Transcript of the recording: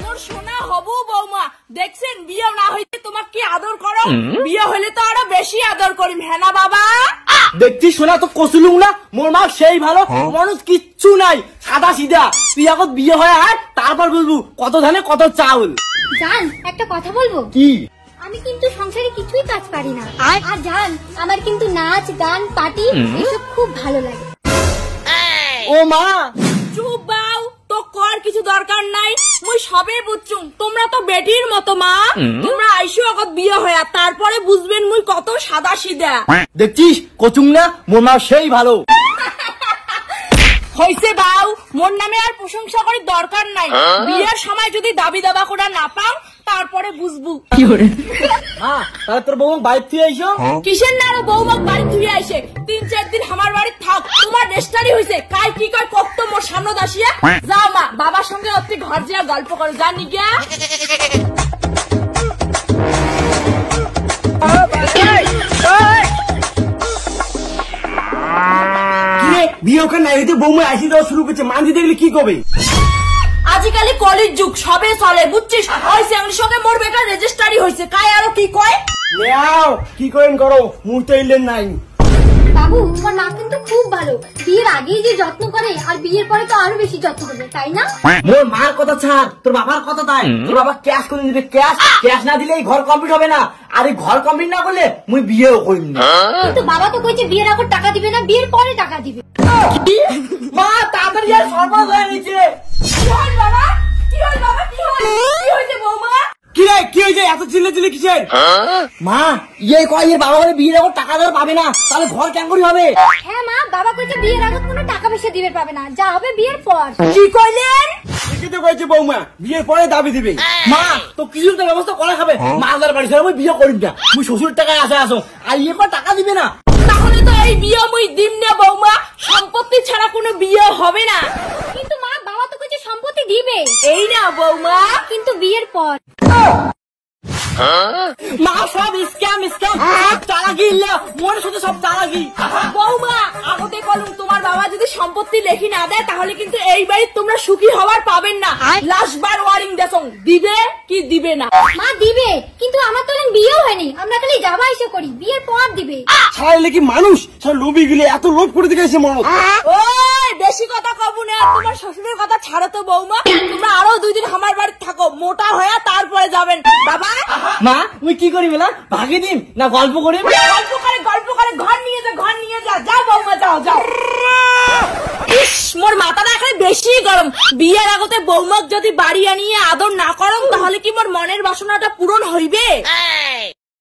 মোর সোনা হবু বৌমা দেখছেন বিয়ে না হইতে তোমাকে কি আদর করো, বিয়ে হইলে তো আরো বেশি আদর করিম, হ্যাঁ না বাবা? দেখছি শোনা তো কচুলুম না, মোর মা সেই ভালো মানুষ, কিচ্ছু নাই, সাদা সিধা। তুই এখন বিয়ে হয়ে আয়, তারপর বলবো কত ধানে কত চাউল। জান একটা কথা বলবো? কি? আমি কিন্তু সংসারে কিছুই কাজ পারি না, আর জান আমার কিন্তু নাচ গান পার্টি এসব খুব ভালো লাগে। ও মা চুপ বাউ, তো কর কিছু দরকার নাই, মুই সবে বুঝছুম তোমরা তো বেটির মতো মা। তোমরা আইসো আগত বিয়ে হয়ে, তারপরে বুঝবেন মুই কত সাদা সিধা। দেখছিস কচুম না, মোর মা সেই ভালো। হইছে বাউ, মোর নামে আর প্রশংসা করার দরকার নাই। বিয়ের সময় যদি দাবি দাবা করা না পাও তারপরে বুঝবো। মা তাহলে তোর বউ বাইর থেকে আইসো। কিসের না বৌমক বাড়ি ধুয়ে আইসে, 3-4 দিন আমার বাড়ি থাক, তোমার রেস্টারি হইছে। কাই কি কয় কত মোর সামনে দাসিয়া যাও মা, বাবার সঙ্গে অতি ঘর যা গল্প করো, জানি গিয়া। বিয়ে ওখানে নাই হইতে বৌমা আইসি দেওয়া শুরু করছে, মানজি দেখলে কি কবে? আজিকালি কলেজ যুগ, সবে চলে বুঝছিস। ওই স্যাংলির সঙ্গে মোর বেকার রেজিস্ট্রারি হইছে, কাই আরো কি কয়? নেও কি করেন করো, মুহূর্তে ইলেন নাই। বাবু তোমার মা কিন্তু খুব ভালো, বিয়ের আগেই যে যত্ন করে আর বিয়ের পরে তো আরো বেশি যত্ন করবে, তাই না? মোর মার কথা ছাড়, তোর বাবার কথা তাই। তোর বাবা ক্যাশ করে দিবে, ক্যাশ না দিলে এই ঘর কমপ্লিট হবে না, আর এই ঘর কমপ্লিট না করলে মুই বিয়েও করিম না। কিন্তু বাবা তো কইছে বিয়ের আগে টাকা দিবে না, বিয়ের পরে টাকা দিবে। মা তাড়াতাড়ি আর সর্বনাশ হয়ে গেছে। কি হল বাবা, কি হল বাবা, কি হল, কি হইছে বৌমা? কি রে কি হয়েছে, এত চিল্লে কিসের? মা ইয়ে কয় এর বাবা বলে বিয়ের এখন টাকা দেওয়ার পাবে না, তাহলে ঘর কেন করি হবে? হ্যাঁ মা, বাবা কইছে বিয়ের আগে কোনো টাকা পয়সা দিবে পাবে না, যা হবে বিয়ের পর। কি কইলেন? ঠিকই তো কইছে বৌমা, বিয়ের পরে দাবি দিবে। মা তো কিছুর তো ব্যবস্থা করা খাবে, মালদার বাড়ি ছাড়া মুই বিয়ে করিম না, মুই শ্বশুর টাকায় আসো, আর ইয়ে কয় টাকা দিবে না। তাহলে তো এই বিয়ে মুই দিম না বৌমা, সম্পত্তি ছাড়া কোনো বিয়ে হবে না। কিন্তু মা বাবা তো কইছে সম্পত্তি দিবে। এই না বৌমা, কিন্তু বিয়ের পর। মা সব স্ক্যাম চালাকি, মনে শুধু সব চালাকি। বৌমা আগতে কলম, তোমার বাবা যদি সম্পত্তি লেখি না দেয় তাহলে কিন্তু এই বাড়ি তোমরা সুখী হওয়ার পাবেন না। লাস্ট বার ওয়ারিং দেসং, দিবে কি দিবে না? মা দিবে, কিন্তু আমার তো এখন বিয়েও হয়নি, আমরা খালি যাবা এসে করি, বিয়ের পর দিবে। ছাড়লে কি মানুষ সব লোভি গেলে এত লোভ করে দিয়েছে মন। ওই বেশি কথা কব না, তোমার শ্বশুরের কথা ছাড়ো তো বৌমা, তোমরা আরো 2 দিন আমার বাড়ি থাকো, মোটা হয়ে তারপরে যাবেন। বাবা মা মুই কি করি বলা, ভাগে দিম না গল্প করি? গল্প করে ঘর নিয়ে যা, যাও বৌমা যাও। ইস মোর মাথাটা এখন বেশি গরম। বিয়ের আগতে বৌমাক যদি বাড়ি আনিয়ে আদর না করম তাহলে কি মোর মনের বাসনাটা পূরণ হইবে?